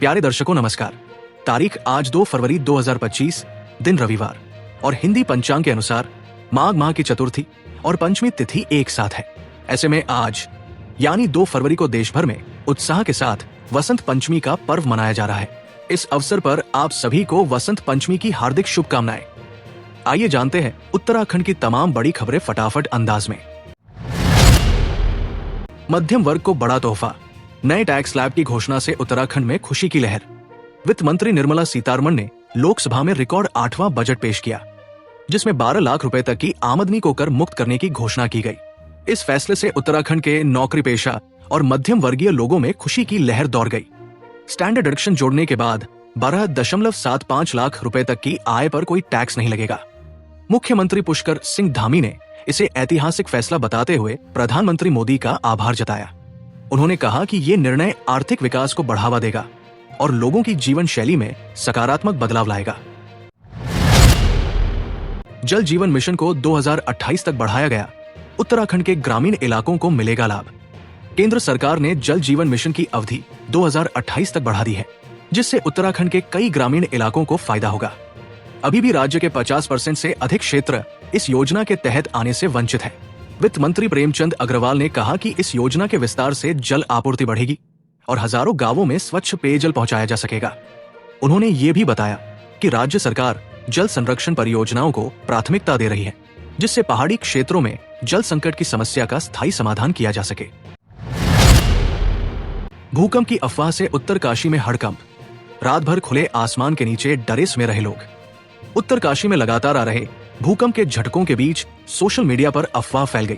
प्यारे दर्शकों नमस्कार। तारीख आज 2 फरवरी 2025, दिन रविवार और हिंदी पंचांग के अनुसार माघ माह की चतुर्थी और पंचमी तिथि एक साथ है। ऐसे में आज यानी 2 फरवरी को देश भर में उत्साह के साथ वसंत पंचमी का पर्व मनाया जा रहा है। इस अवसर पर आप सभी को वसंत पंचमी की हार्दिक शुभकामनाएं। आइए जानते हैं उत्तराखंड की तमाम बड़ी खबरें फटाफट अंदाज में। मध्यम वर्ग को बड़ा तोहफा, नए टैक्स स्लैब की घोषणा से उत्तराखंड में खुशी की लहर। वित्त मंत्री निर्मला सीतारमण ने लोकसभा में रिकॉर्ड 8वां बजट पेश किया, जिसमें 12 लाख रुपए तक की आमदनी को कर मुक्त करने की घोषणा की गई। इस फैसले से उत्तराखंड के नौकरी पेशा और मध्यम वर्गीय लोगों में खुशी की लहर दौड़ गई। स्टैंडर्ड डिडक्शन जोड़ने के बाद 12.75 लाख रुपए तक की आय पर कोई टैक्स नहीं लगेगा। मुख्यमंत्री पुष्कर सिंह धामी ने इसे ऐतिहासिक फैसला बताते हुए प्रधानमंत्री मोदी का आभार जताया। उन्होंने कहा कि ये निर्णय आर्थिक विकास को बढ़ावा देगा और लोगों की जीवन शैली में सकारात्मक बदलाव लाएगा। जल जीवन मिशन को 2028 तक बढ़ाया गया, उत्तराखंड के ग्रामीण इलाकों को मिलेगा लाभ। केंद्र सरकार ने जल जीवन मिशन की अवधि 2028 तक बढ़ा दी है, जिससे उत्तराखंड के कई ग्रामीण इलाकों को फायदा होगा। अभी भी राज्य के 50% से अधिक क्षेत्र इस योजना के तहत आने से वंचित है। वित्त मंत्री प्रेमचंद अग्रवाल ने कहा कि इस योजना के विस्तार से जल आपूर्ति बढ़ेगी और हजारों गांवों में स्वच्छ पेयजल पहुंचाया जा सकेगा। उन्होंने ये भी बताया कि राज्य सरकार जल संरक्षण परियोजनाओं को प्राथमिकता दे रही है, जिससे पहाड़ी क्षेत्रों में जल संकट की समस्या का स्थायी समाधान किया जा सके। भूकंप की अफवाह से उत्तरकाशी में हड़कंप, रात भर खुले आसमान के नीचे डरे समे रहे लोग। उत्तरकाशी में लगातार आ रहे भूकंप के झटकों के बीच सोशल मीडिया पर अफवाह फैल गई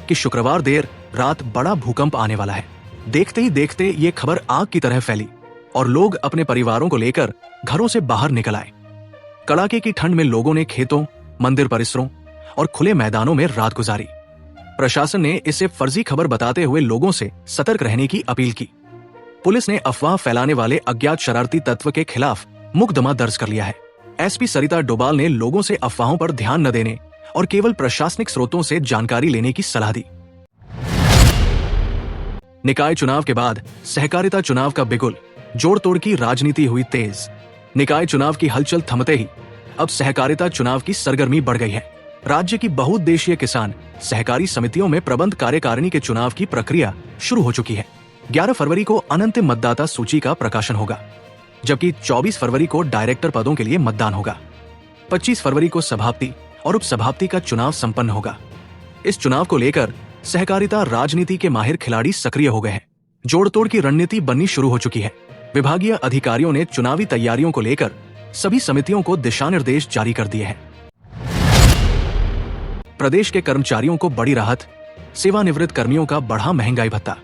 कि शुक्रवार देर रात बड़ा भूकंप आने वाला है। देखते ही देखते ये खबर आग की तरह फैली और लोग अपने परिवारों को लेकर घरों से बाहर निकल आए। कड़ाके की ठंड में लोगों ने खेतों, मंदिर परिसरों और खुले मैदानों में रात गुजारी। प्रशासन ने इसे फर्जी खबर बताते हुए लोगों से सतर्क रहने की अपील की। पुलिस ने अफवाह फैलाने वाले अज्ञात शरारती तत्व के खिलाफ मुकदमा दर्ज कर लिया है। एसपी सरिता डोभाल ने लोगों से अफवाहों पर ध्यान न देने और केवल प्रशासनिक स्रोतों से जानकारी लेने की सलाह दी। निकाय चुनाव के बाद सहकारिता चुनाव का बिगुल, जोड़ तोड़ की राजनीति हुई तेज। निकाय चुनाव की हलचल थमते ही अब सहकारिता चुनाव की सरगर्मी बढ़ गई है। राज्य की बहुउद्देशीय किसान सहकारी समितियों में प्रबंध कार्यकारिणी के चुनाव की प्रक्रिया शुरू हो चुकी है। 11 फरवरी को अनंतिम मतदाता सूची का प्रकाशन होगा, जबकि 24 फरवरी को डायरेक्टर पदों के लिए मतदान होगा। 25 फरवरी को सभापति और उपसभापति का चुनाव संपन्न होगा। इस चुनाव को लेकर सहकारिता राजनीति के माहिर खिलाड़ी सक्रिय हो गए हैं। जोड़ तोड़ की रणनीति बननी शुरू हो चुकी है। विभागीय अधिकारियों ने चुनावी तैयारियों को लेकर सभी समितियों को दिशा निर्देश जारी कर दिए हैं। प्रदेश के कर्मचारियों को बड़ी राहत, सेवानिवृत्त कर्मियों का बढ़ा महंगाई भत्ता।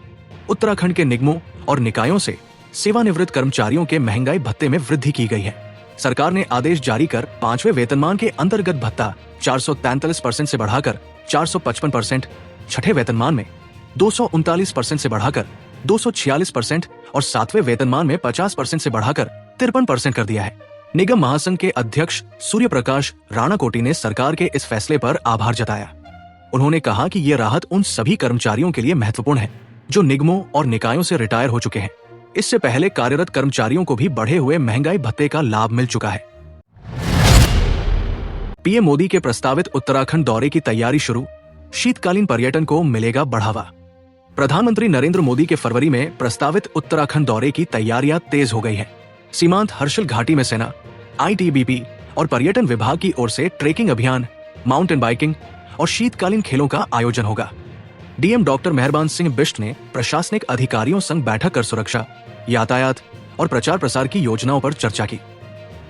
उत्तराखंड के निगमों और निकायों से सेवानिवृत्त कर्मचारियों के महंगाई भत्ते में वृद्धि की गई है। सरकार ने आदेश जारी कर 5वें वेतनमान के अंतर्गत भत्ता 443% से बढ़ाकर 455%, 6ठे वेतनमान में 239% से बढ़ाकर 246% और 7वें वेतनमान में 50% से बढ़ाकर 53% कर दिया है। निगम महासंघ के अध्यक्ष सूर्य प्रकाश राणाकोटी ने सरकार के इस फैसले पर आभार जताया। उन्होंने कहा कि ये राहत उन सभी कर्मचारियों के लिए महत्वपूर्ण है जो निगमों और निकायों से रिटायर हो चुके हैं। इससे पहले कार्यरत कर्मचारियों को भी बढ़े हुए महंगाई भत्ते का लाभ मिल चुका है। पीएम मोदी के प्रस्तावित उत्तराखंड दौरे की तैयारी शुरू, शीतकालीन पर्यटन को मिलेगा बढ़ावा। प्रधानमंत्री नरेंद्र मोदी के फरवरी में प्रस्तावित उत्तराखंड दौरे की तैयारियां तेज हो गई है। सीमांत हर्षिल घाटी में सेना, आईटीबीपी और पर्यटन विभाग की ओर से ट्रेकिंग अभियान, माउंटेन बाइकिंग और शीतकालीन खेलों का आयोजन होगा। डीएम डॉक्टर मेहरबान सिंह बिष्ट ने प्रशासनिक अधिकारियों संग बैठक कर सुरक्षा, यातायात और प्रचार प्रसार की योजनाओं पर चर्चा की।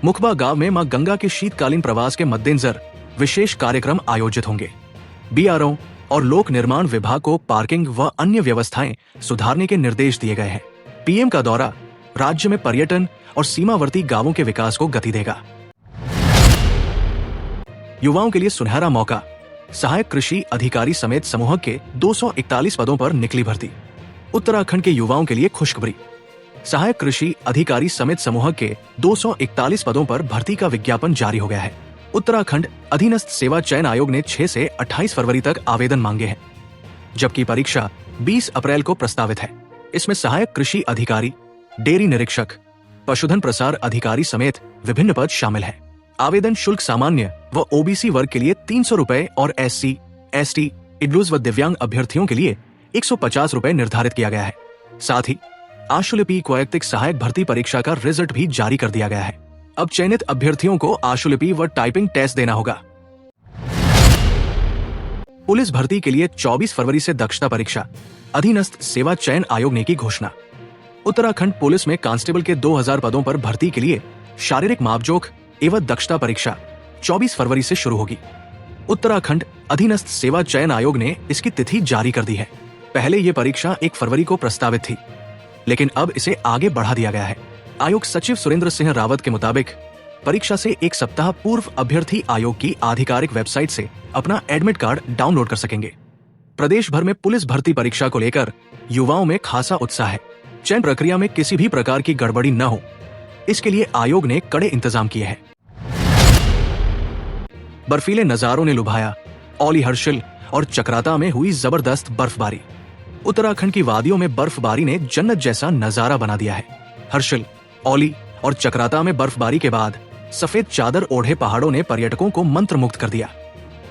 मुखबा गांव में मां गंगा के शीतकालीन प्रवास के मद्देनजर विशेष कार्यक्रम आयोजित होंगे। बीआरओ और लोक निर्माण विभाग को पार्किंग व अन्य व्यवस्थाएं सुधारने के निर्देश दिए गए हैं। पीएम का दौरा राज्य में पर्यटन और सीमावर्ती गांवों के विकास को गति देगा। युवाओं के लिए सुनहरा मौका, सहायक कृषि अधिकारी समेत समूह के 241 पदों पर निकली भर्ती। उत्तराखंड के युवाओं के लिए खुशखबरी, सहायक कृषि अधिकारी समेत समूह के 241 पदों पर भर्ती का विज्ञापन जारी हो गया है। उत्तराखंड अधीनस्थ सेवा चयन आयोग ने 6 से 28 फरवरी तक आवेदन मांगे हैं, जबकि परीक्षा 20 अप्रैल को प्रस्तावित है। इसमें सहायक कृषि अधिकारी, डेयरी निरीक्षक, पशुधन प्रसार अधिकारी समेत विभिन्न पद शामिल हैं। आवेदन शुल्क सामान्य व ओबीसी वर्ग के लिए 300 रुपए और SC, ST, इडलूज व दिव्यांग अभ्यर्थियों के लिए 150 रुपए निर्धारित किया गया है। साथ ही आशुलिपि वैयक्तिक सहायक भर्ती परीक्षा का रिजल्ट भी जारी कर दिया गया है। अब चयनित अभ्यर्थियों को आशुलिपि व टाइपिंग टेस्ट देना होगा। पुलिस भर्ती के लिए 24 फरवरी से दक्षता परीक्षा, अधीनस्थ सेवा चयन आयोग ने की घोषणा। उत्तराखंड पुलिस में कांस्टेबल के 2000 पदों पर भर्ती के लिए शारीरिक मापजोख एवं दक्षता परीक्षा 24 फरवरी से शुरू होगी। उत्तराखंड अधीनस्थ सेवा चयन आयोग ने इसकी तिथि जारी कर दी है। पहले ये परीक्षा 1 फरवरी को प्रस्तावित थी, लेकिन अब इसे आगे बढ़ा दिया गया है। आयोग सचिव सुरेंद्र सिंह रावत के मुताबिक परीक्षा से एक सप्ताह पूर्व अभ्यर्थी आयोग की आधिकारिक वेबसाइट से अपना एडमिट कार्ड डाउनलोड कर सकेंगे। प्रदेश भर में पुलिस भर्ती परीक्षा को लेकर युवाओं में खासा उत्साह है। चयन प्रक्रिया में किसी भी प्रकार की गड़बड़ी न हो, इसके लिए आयोग ने कड़े इंतजाम किए हैं। बर्फीले नजारों ने लुभाया, औली, हर्षिल और चक्राता में हुई जबरदस्त बर्फबारी। उत्तराखंड की वादियों में बर्फबारी ने जन्नत जैसा नजारा बना दिया है। हर्षिल, औली और चक्राता में बर्फबारी के बाद सफेद चादर ओढ़े पहाड़ों ने पर्यटकों को मंत्रमुग्ध कर दिया।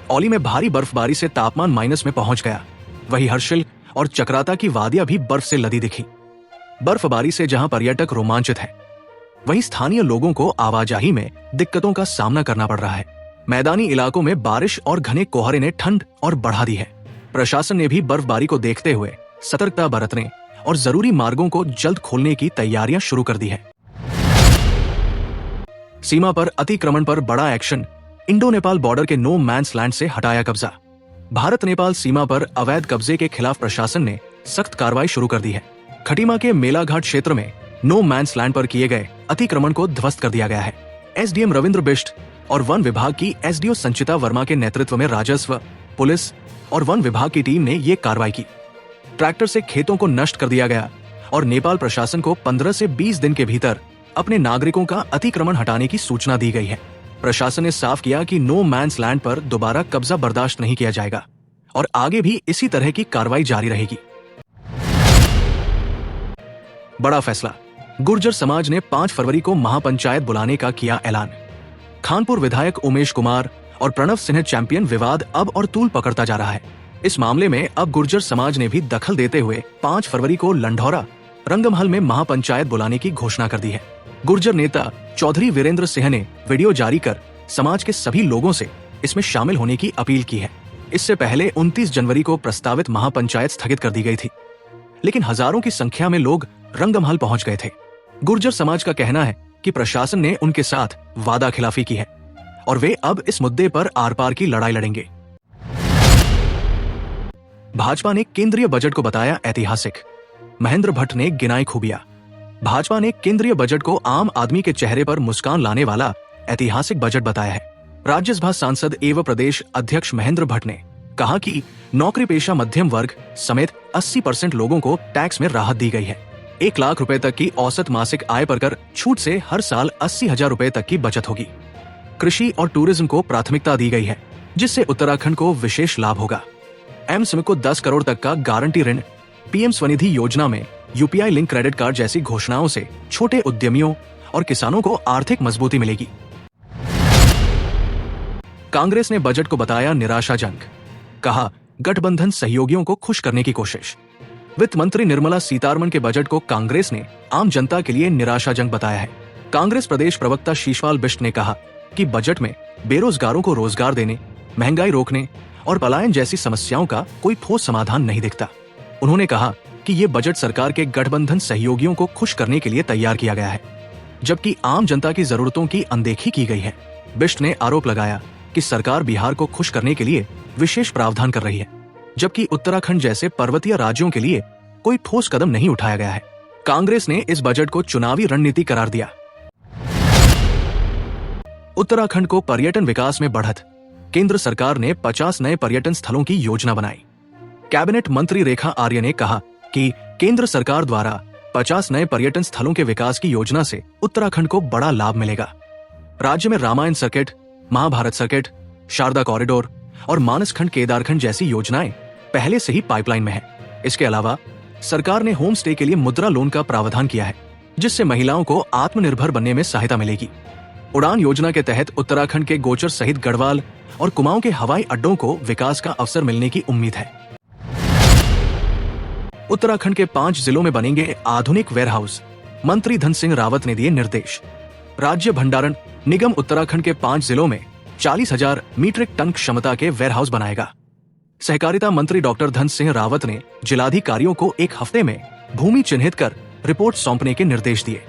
औली में भारी बर्फबारी से तापमान माइनस में पहुंच गया। वहीं हर्षिल और चक्राता की वादियां भी बर्फ से लदी दिखी। बर्फबारी से जहां पर्यटक रोमांचित हैं, वहीं स्थानीय लोगों को आवाजाही में दिक्कतों का सामना करना पड़ रहा है। मैदानी इलाकों में बारिश और घने कोहरे ने ठंड और बढ़ा दी है। प्रशासन ने भी बर्फबारी को देखते हुए सतर्कता बरतने और जरूरी मार्गों को जल्द खोलने की तैयारियां शुरू कर दी है। सीमा पर अतिक्रमण पर बड़ा एक्शन, इंडो नेपाल बॉर्डर के नो मैंस लैंड से हटाया कब्जा। भारत नेपाल सीमा पर अवैध कब्जे के खिलाफ प्रशासन ने सख्त कार्रवाई शुरू कर दी है। खटीमा के मेलाघाट क्षेत्र में नो मैंस लैंड पर किए गए अतिक्रमण को ध्वस्त कर दिया गया है। SDM रविंद्र बिष्ट और वन विभाग की SDO संचिता वर्मा के नेतृत्व में राजस्व, पुलिस और वन विभाग की टीम ने ये कार्रवाई की। ट्रैक्टर से खेतों को नष्ट कर दिया गया और नेपाल प्रशासन को 15 से 20 दिन के भीतर अपने नागरिकों का अतिक्रमण हटाने की सूचना दी गई है। प्रशासन ने साफ किया कि नो मैंस लैंड पर दोबारा कब्जा बर्दाश्त नहीं किया जाएगा और आगे भी इसी तरह की कार्रवाई जारी रहेगी। बड़ा फैसला, गुर्जर समाज ने 5 फरवरी को महापंचायत बुलाने का किया ऐलान। खानपुर विधायक उमेश कुमार और प्रणव सिन्हा चैंपियन विवाद अब और तूल पकड़ता जा रहा है। इस मामले में अब गुर्जर समाज ने भी दखल देते हुए 5 फरवरी को लंढौरा रंगमहल में महापंचायत बुलाने की घोषणा कर दी है। गुर्जर नेता चौधरी वीरेंद्र सिंह ने वीडियो जारी कर समाज के सभी लोगों से इसमें शामिल होने की अपील की है। इससे पहले 29 जनवरी को प्रस्तावित महापंचायत स्थगित कर दी गई थी, लेकिन हजारों की संख्या में लोग रंगमहल पहुंच गए थे। गुर्जर समाज का कहना है कि प्रशासन ने उनके साथ वादा खिलाफी की है और वे अब इस मुद्दे पर आर पार की लड़ाई लड़ेंगे। भाजपा ने केंद्रीय बजट को बताया ऐतिहासिक, महेंद्र भट्ट ने गिनाई खूबियां। भाजपा ने केंद्रीय बजट को आम आदमी के चेहरे पर मुस्कान लाने वाला ऐतिहासिक बजट बताया है। राज्यसभा सांसद एवं प्रदेश अध्यक्ष महेंद्र भट्ट ने कहा कि नौकरी पेशा मध्यम वर्ग समेत 80% लोगों को टैक्स में राहत दी गई है। 1 लाख रुपए तक की औसत मासिक आय पर कर छूट से हर साल 80,000 रुपए तक की बचत होगी। कृषि और टूरिज्म को प्राथमिकता दी गई है, जिससे उत्तराखंड को विशेष लाभ होगा। एमएसएमई को 10 करोड़ तक का गारंटी ऋण, पीएम स्वनिधि योजना में UPI लिंक क्रेडिट कार्ड जैसी घोषणाओं से छोटे उद्यमियों और किसानों को आर्थिक मजबूती मिलेगी। कांग्रेस ने बजट को बताया निराशाजनक, कहा गठबंधन सहयोगियों को खुश करने की कोशिश। वित्त मंत्री निर्मला सीतारमण के बजट को कांग्रेस ने आम जनता के लिए निराशाजनक बताया है। कांग्रेस प्रदेश प्रवक्ता शीशपाल बिष्ट ने कहा कि बजट में बेरोजगारों को रोजगार देने, महंगाई रोकने और पलायन जैसी समस्याओं का कोई ठोस समाधान नहीं दिखता। उन्होंने कहा कि ये बजट सरकार के गठबंधन सहयोगियों को खुश करने के लिए तैयार किया गया है, जबकि आम जनता की जरूरतों की अनदेखी की गई है। बिष्ट ने आरोप लगाया कि सरकार बिहार को खुश करने के लिए विशेष प्रावधान कर रही है, जबकि उत्तराखंड जैसे पर्वतीय राज्यों के लिए कोई ठोस कदम नहीं उठाया गया है। कांग्रेस ने इस बजट को चुनावी रणनीति करार दिया। उत्तराखंड को पर्यटन विकास में बढ़त, केंद्र सरकार ने 50 नए पर्यटन स्थलों की योजना बनाई। कैबिनेट मंत्री रेखा आर्य ने कहा कि केंद्र सरकार द्वारा 50 नए पर्यटन स्थलों के विकास की योजना से उत्तराखंड को बड़ा लाभ मिलेगा। राज्य में Ramayan circuit, Mahabharat circuit, Sharda corridor और मानसखंड केदारखंड जैसी योजनाएं पहले से ही पाइपलाइन में है। इसके अलावा सरकार ने होम स्टे के लिए मुद्रा लोन का प्रावधान किया है, जिससे महिलाओं को आत्मनिर्भर बनने में सहायता मिलेगी। उड़ान योजना के तहत उत्तराखंड के गोचर सहित गढ़वाल और कुमाऊं के हवाई अड्डों को विकास का अवसर मिलने की उम्मीद है। उत्तराखंड के 5 जिलों में बनेंगे आधुनिक वेयरहाउस, मंत्री धन सिंह रावत ने दिए निर्देश। राज्य भंडारण निगम उत्तराखंड के 5 जिलों में 40,000 मीट्रिक टन क्षमता के वेयरहाउस बनाएगा। सहकारिता मंत्री डॉक्टर धन सिंह रावत ने जिलाधिकारियों को 1 हफ्ते में भूमि चिन्हित कर रिपोर्ट सौंपने के निर्देश दिए।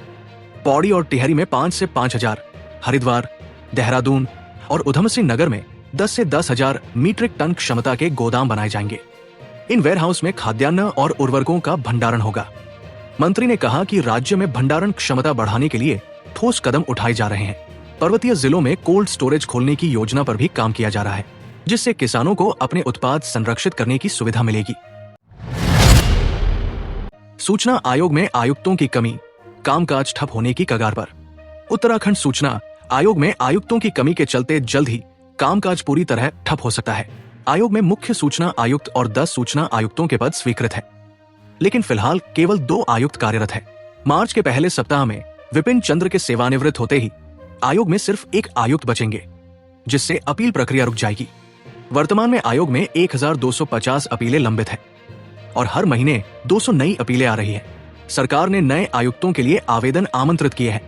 पौड़ी और टिहरी में 5 से 5,000, हरिद्वार, देहरादून और उधमसिंह नगर में 10 से 10,000 मीट्रिक टन क्षमता के गोदाम बनाए जाएंगे। इन वेयरहाउस में खाद्यान्न और उर्वरकों का भंडारण होगा। मंत्री ने कहा कि राज्य में भंडारण क्षमता बढ़ाने के लिए ठोस कदम उठाए जा रहे हैं। पर्वतीय जिलों में कोल्ड स्टोरेज खोलने की योजना पर भी काम किया जा रहा है, जिससे किसानों को अपने उत्पाद संरक्षित करने की सुविधा मिलेगी। सूचना आयोग में आयुक्तों की कमी, कामकाज ठप होने की कगार पर। उत्तराखंड सूचना आयोग में आयुक्तों की कमी के चलते जल्द ही कामकाज पूरी तरह ठप हो सकता है। आयोग में मुख्य सूचना आयुक्त और 10 सूचना आयुक्तों के पद स्वीकृत है, लेकिन फिलहाल केवल 2 आयुक्त कार्यरत है। मार्च के पहले सप्ताह में विपिन चंद्र के सेवानिवृत्त होते ही आयोग में सिर्फ 1 आयुक्त बचेंगे, जिससे अपील प्रक्रिया रुक जाएगी। वर्तमान में आयोग में 1250 अपीलें लंबित है और हर महीने 200 नई अपीलें आ रही है। सरकार ने नए आयुक्तों के लिए आवेदन आमंत्रित किए हैं,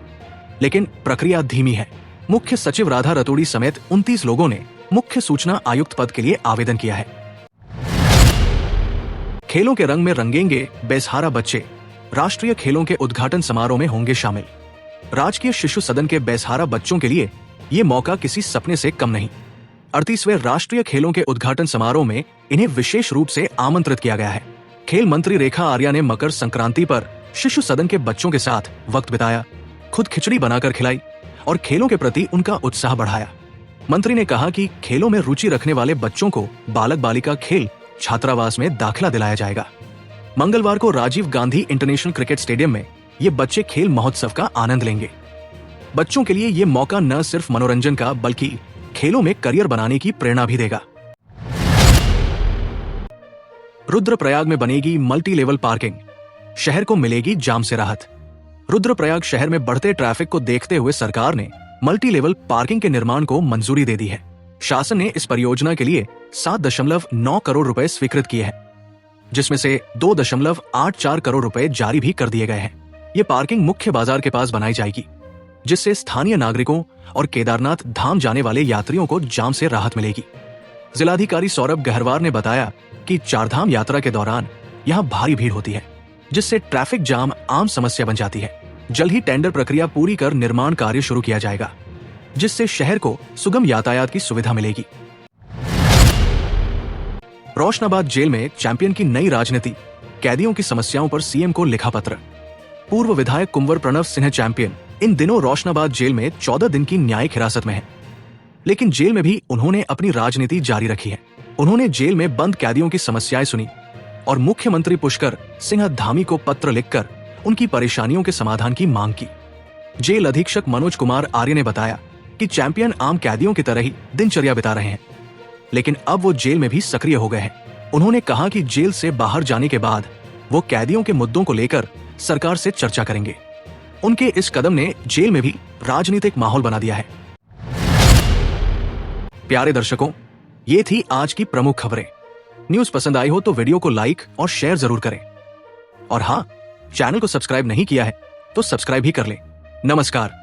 लेकिन प्रक्रिया धीमी है। मुख्य सचिव राधा रतूड़ी समेत 29 लोगों ने मुख्य सूचना आयुक्त पद के लिए आवेदन किया है। खेलों के रंग में रंगेंगे बेसहारा बच्चे, राष्ट्रीय खेलों के उद्घाटन समारोह में होंगे शामिल। राजकीय शिशु सदन के बेसहारा बच्चों के लिए ये मौका किसी सपने से कम नहीं। 38वें राष्ट्रीय खेलों के उद्घाटन समारोह में इन्हें विशेष रूप से आमंत्रित किया गया है। खेल मंत्री रेखा आर्या ने मकर संक्रांति पर शिशु सदन के बच्चों के साथ वक्त बिताया, खुद खिचड़ी बनाकर खिलाई और खेलों के प्रति उनका उत्साह बढ़ाया। मंत्री ने कहा कि खेलों में रुचि रखने वाले बच्चों को बालक बालिका खेल छात्रावास में दाखिला दिलाया जाएगा। मंगलवार को Rajiv Gandhi international cricket stadium में ये बच्चे खेल महोत्सव का आनंद लेंगे। बच्चों के लिए ये मौका न सिर्फ मनोरंजन का बल्कि खेलों में करियर बनाने की प्रेरणा भी देगा। रुद्रप्रयाग में बनेगी मल्टी लेवल पार्किंग, शहर को मिलेगी जाम से राहत। रुद्रप्रयाग शहर में बढ़ते ट्रैफिक को देखते हुए सरकार ने मल्टी लेवल पार्किंग के निर्माण को मंजूरी दे दी है। शासन ने इस परियोजना के लिए 7.9 करोड़ रुपए स्वीकृत किए हैं, जिसमें से 2.84 करोड़ रुपए जारी भी कर दिए गए हैं। ये पार्किंग मुख्य बाजार के पास बनाई जाएगी, जिससे स्थानीय नागरिकों और केदारनाथ धाम जाने वाले यात्रियों को जाम से राहत मिलेगी। जिलाधिकारी सौरभ गहरवार ने बताया कि चारधाम यात्रा के दौरान यहाँ भारी भीड़ होती है, जिससे ट्रैफिक जाम आम समस्या बन जाती है। जल्द ही टेंडर प्रक्रिया पूरी कर निर्माण कार्य शुरू किया जाएगा, जिससे शहर को सुगम यातायात की सुविधा मिलेगी। रोशनाबाद जेल में चैंपियन की नई राजनीति, कैदियों की समस्याओं पर सीएम को लिखा पत्र। पूर्व विधायक कुंवर प्रणव सिंह चैंपियन इन दिनों रोशनाबाद जेल में 14 दिन की न्यायिक हिरासत में है, लेकिन जेल में भी उन्होंने अपनी राजनीति जारी रखी है। उन्होंने जेल में बंद कैदियों की समस्याएं सुनी और मुख्यमंत्री पुष्कर सिंह धामी को पत्र लिखकर उनकी परेशानियों के समाधान की मांग की। जेल अधीक्षक मनोज कुमार आर्य ने बताया कि चैंपियन आम कैदियों की तरह ही दिनचर्या बिता रहे हैं, लेकिन अब वो जेल में भी सक्रिय हो गए हैं। उन्होंने कहा कि जेल से बाहर जाने के बाद वो कैदियों के मुद्दों को लेकर सरकार से चर्चा करेंगे। उनके इस कदम ने जेल में भी राजनीतिक माहौल बना दिया है। प्यारे दर्शकों, ये थी आज की प्रमुख खबरें। न्यूज़ पसंद आई हो तो वीडियो को लाइक और शेयर जरूर करें, और हाँ, चैनल को सब्सक्राइब नहीं किया है तो सब्सक्राइब भी कर लें। नमस्कार।